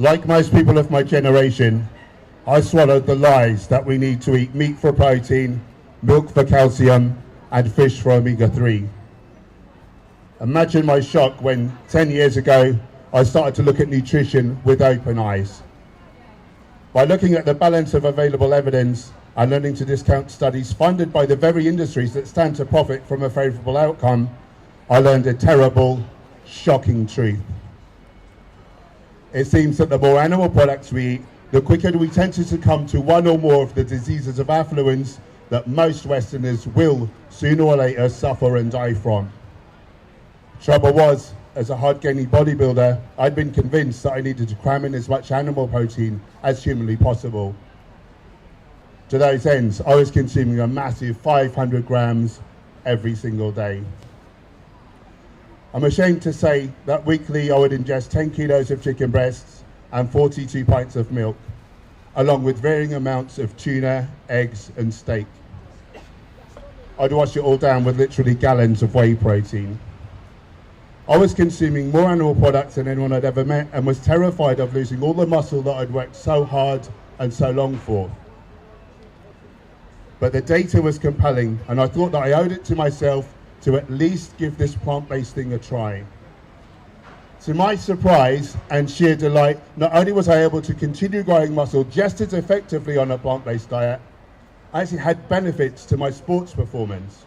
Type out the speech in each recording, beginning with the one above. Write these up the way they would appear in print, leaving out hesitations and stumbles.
Like most people of my generation, I swallowed the lies that we need to eat meat for protein, milk for calcium, and fish for omega-3. Imagine my shock when 10 years ago I started to look at nutrition with open eyes. By looking at the balance of available evidence and learning to discount studies funded by the very industries that stand to profit from a favourable outcome, I learned a terrible, shocking truth. It seems that the more animal products we eat, the quicker we tend to succumb to one or more of the diseases of affluence that most Westerners will sooner or later suffer and die from. Trouble was, as a hard-gaining bodybuilder, I'd been convinced that I needed to cram in as much animal protein as humanly possible. To those ends, I was consuming a massive 500 grams every single day. I'm ashamed to say that weekly I would ingest 10 kilos of chicken breasts and 42 pints of milk, along with varying amounts of tuna, eggs and steak. I'd wash it all down with literally gallons of whey protein. I was consuming more animal products than anyone I'd ever met and was terrified of losing all the muscle that I'd worked so hard and so long for. But the data was compelling and I thought that I owed it to myself to at least give this plant-based thing a try. To my surprise and sheer delight, not only was I able to continue growing muscle just as effectively on a plant-based diet, I actually had benefits to my sports performance.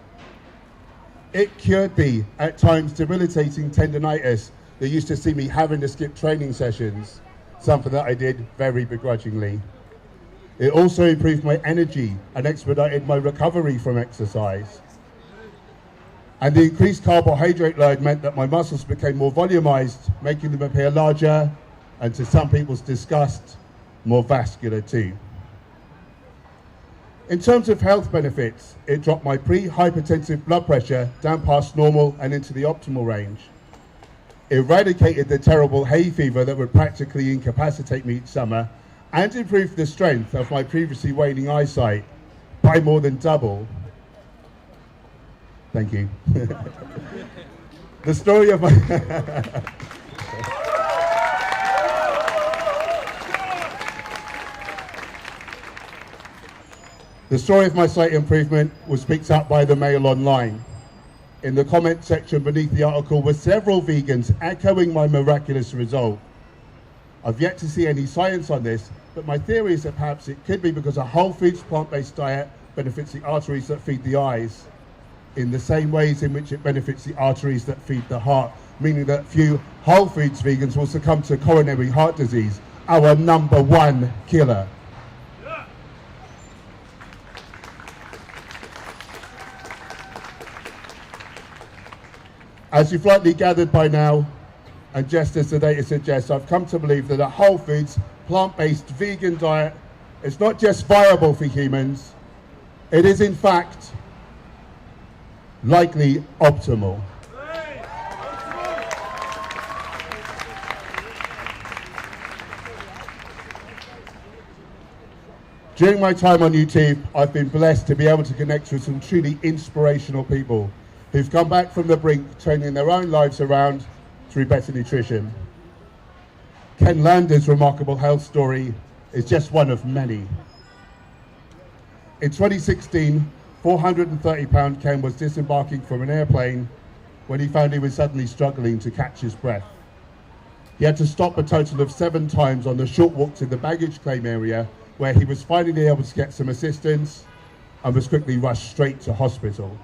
It cured the, at times, debilitating tendinitis that used to see me having to skip training sessions, something that I did very begrudgingly. It also improved my energy and expedited my recovery from exercise. And the increased carbohydrate load meant that my muscles became more volumized, making them appear larger, and to some people's disgust, more vascular too. In terms of health benefits, it dropped my pre-hypertensive blood pressure down past normal and into the optimal range. Eradicated the terrible hay fever that would practically incapacitate me each summer, and improved the strength of my previously waning eyesight by more than double. Thank you. The story of my The story of my sight improvement was picked up by the Mail Online. In the comment section beneath the article were several vegans echoing my miraculous result. I've yet to see any science on this, but my theory is that perhaps it could be because a whole foods plant-based diet benefits the arteries that feed the eyes, in the same ways in which it benefits the arteries that feed the heart, meaning that few whole foods vegans will succumb to coronary heart disease, our #1 killer. As you've likely gathered by now, and just as the data suggests, I've come to believe that a whole foods, plant-based vegan diet is not just viable for humans, it is in fact likely optimal. During my time on YouTube, I've been blessed to be able to connect with some truly inspirational people who've come back from the brink, turning their own lives around through better nutrition. Ken Lander's remarkable health story is just one of many. In 2016, 430-pound Ken was disembarking from an airplane when he found he was suddenly struggling to catch his breath. He had to stop a total of 7 times on the short walk to the baggage claim area, where he was finally able to get some assistance and was quickly rushed straight to hospital.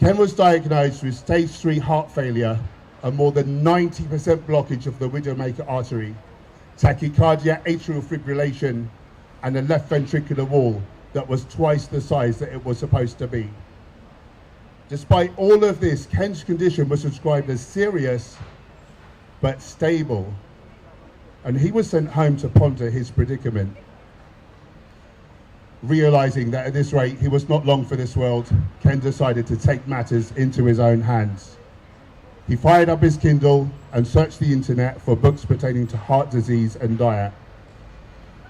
Ken was diagnosed with stage 3 heart failure and more than 90% blockage of the widowmaker artery, tachycardia, atrial fibrillation, and a left ventricular wall that was twice the size that it was supposed to be. Despite all of this, Ken's condition was described as serious but stable, and he was sent home to ponder his predicament. Realizing that at this rate he was not long for this world, Ken decided to take matters into his own hands. He fired up his Kindle and searched the internet for books pertaining to heart disease and diet.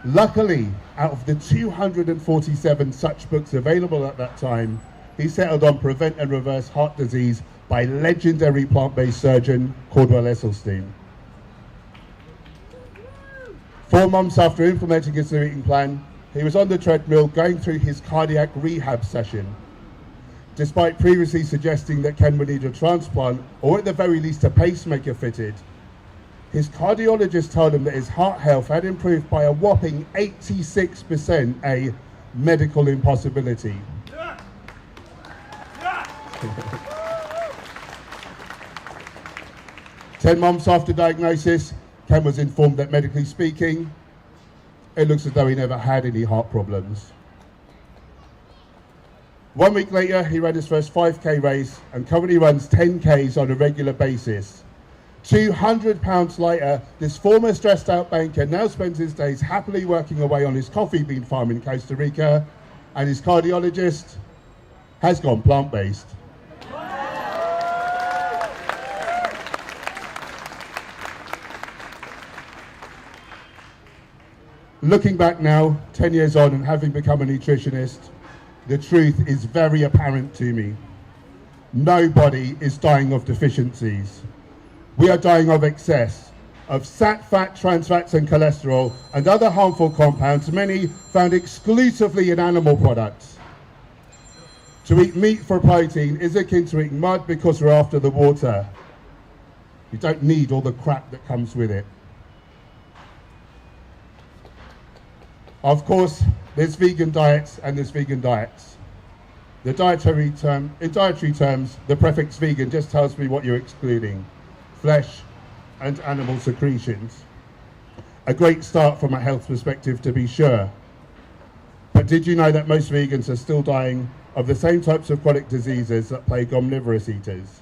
Luckily, out of the 247 such books available at that time, he settled on Prevent and Reverse Heart Disease by legendary plant-based surgeon Cordwell Esselstyn. 4 months after implementing his new eating plan, he was on the treadmill going through his cardiac rehab session. Despite previously suggesting that Ken would need a transplant, or at the very least a pacemaker fitted, his cardiologist told him that his heart health had improved by a whopping 86%, a medical impossibility. 10 months after diagnosis, Ken was informed that medically speaking, it looks as though he never had any heart problems. 1 week later, he ran his first 5K race and currently runs 10Ks on a regular basis. 200 pounds lighter, this former stressed out banker now spends his days happily working away on his coffee bean farm in Costa Rica, and his cardiologist has gone plant-based. Looking back now, 10 years on and having become a nutritionist, the truth is very apparent to me. Nobody is dying of deficiencies. We are dying of excess, of fat, trans fats and cholesterol and other harmful compounds, many found exclusively in animal products. To eat meat for protein is akin to eating mud because we're after the water. You don't need all the crap that comes with it. Of course, there's vegan diets and there's vegan diets. In dietary terms, the prefix vegan just tells me what you're excluding: flesh and animal secretions. A great start from a health perspective, to be sure. But did you know that most vegans are still dying of the same types of chronic diseases that plague omnivorous eaters?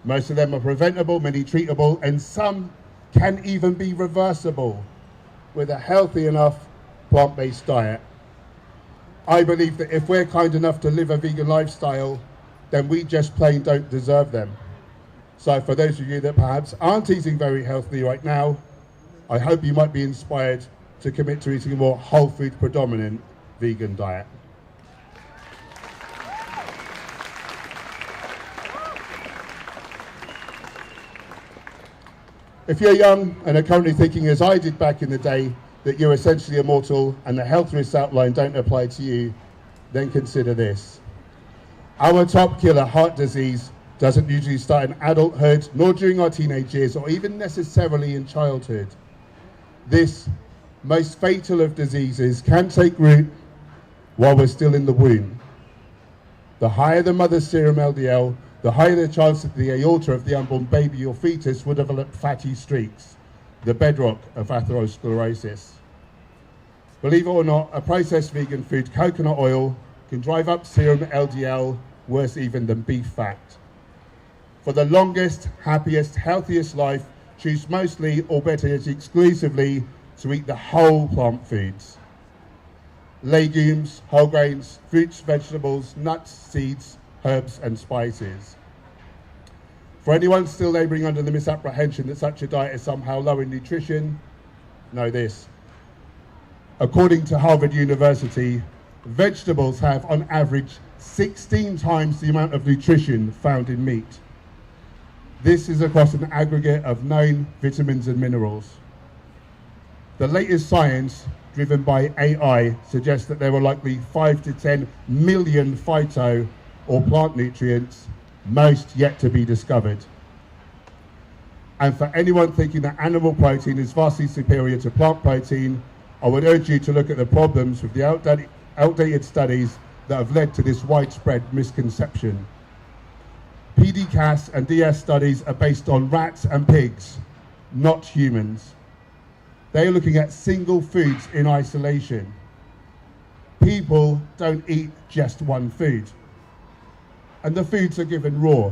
Most of them are preventable, many treatable, and some can even be reversible with a healthy enough plant-based diet. I believe that if we're kind enough to live a vegan lifestyle, then we just plain don't deserve them. So for those of you that perhaps aren't eating very healthy right now, I hope you might be inspired to commit to eating a more whole food predominant vegan diet. If you're young and are currently thinking, as I did back in the day, that you're essentially immortal and the health risks outlined don't apply to you, then consider this. Our top killer, heart disease, doesn't usually start in adulthood, nor during our teenage years, or even necessarily in childhood. This most fatal of diseases can take root while we're still in the womb. The higher the mother's serum LDL, the higher the chance that the aorta of the unborn baby or fetus would develop fatty streaks, the bedrock of atherosclerosis. Believe it or not, a processed vegan food, coconut oil, can drive up serum LDL worse even than beef fat. For the longest, happiest, healthiest life, choose mostly, or better yet exclusively, to eat the whole plant foods. Legumes, whole grains, fruits, vegetables, nuts, seeds, herbs and spices. For anyone still labouring under the misapprehension that such a diet is somehow low in nutrition, know this. According to Harvard University, vegetables have on average 16 times the amount of nutrition found in meat. This is across an aggregate of known vitamins and minerals. The latest science, driven by AI, suggests that there are likely 5 to 10 million phyto or plant nutrients, most yet to be discovered. And for anyone thinking that animal protein is vastly superior to plant protein, I would urge you to look at the problems with the outdated studies that have led to this widespread misconception. PDCAS and DS studies are based on rats and pigs, not humans. They are looking at single foods in isolation. People don't eat just one food, and the foods are given raw.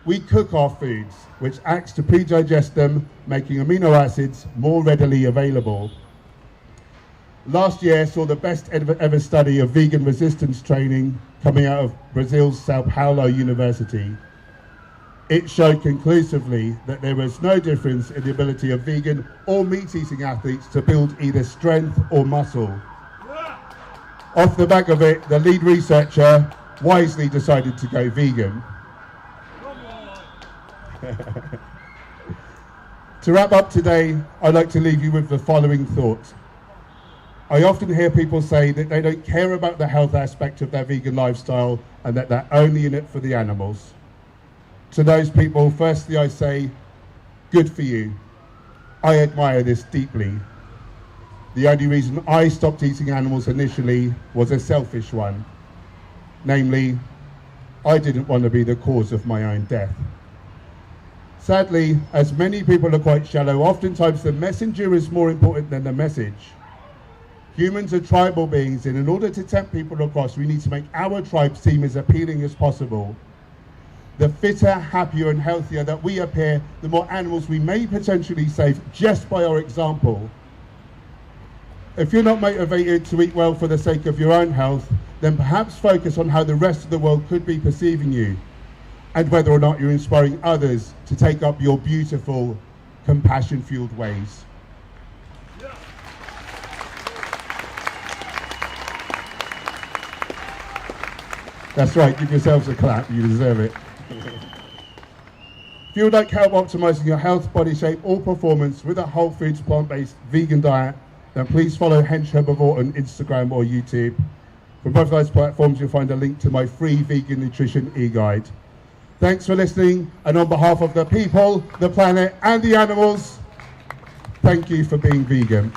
We cook our foods, which acts to pre-digest them, making amino acids more readily available. Last year saw the best ever study of vegan resistance training coming out of Brazil's Sao Paulo University. It showed conclusively that there was no difference in the ability of vegan or meat-eating athletes to build either strength or muscle. Off the back of it, the lead researcher wisely decided to go vegan. To wrap up today, I'd like to leave you with the following thought. I often hear people say that they don't care about the health aspect of their vegan lifestyle and that they're only in it for the animals. To those people, firstly I say, good for you. I admire this deeply. The only reason I stopped eating animals initially was a selfish one. Namely, I didn't want to be the cause of my own death. Sadly, as many people are quite shallow, oftentimes the messenger is more important than the message. Humans are tribal beings, and in order to tempt people across, we need to make our tribe seem as appealing as possible. The fitter, happier and healthier that we appear, the more animals we may potentially save just by our example. If you're not motivated to eat well for the sake of your own health, then perhaps focus on how the rest of the world could be perceiving you, and whether or not you're inspiring others to take up your beautiful, compassion-fueled ways. That's right, give yourselves a clap, you deserve it. If you would like help optimizing your health, body shape or performance with a whole foods, plant-based vegan diet, then please follow Hench Herbivore on Instagram or YouTube. From both of those platforms you'll find a link to my free vegan nutrition e-guide. Thanks for listening, and on behalf of the people, the planet and the animals, thank you for being vegan.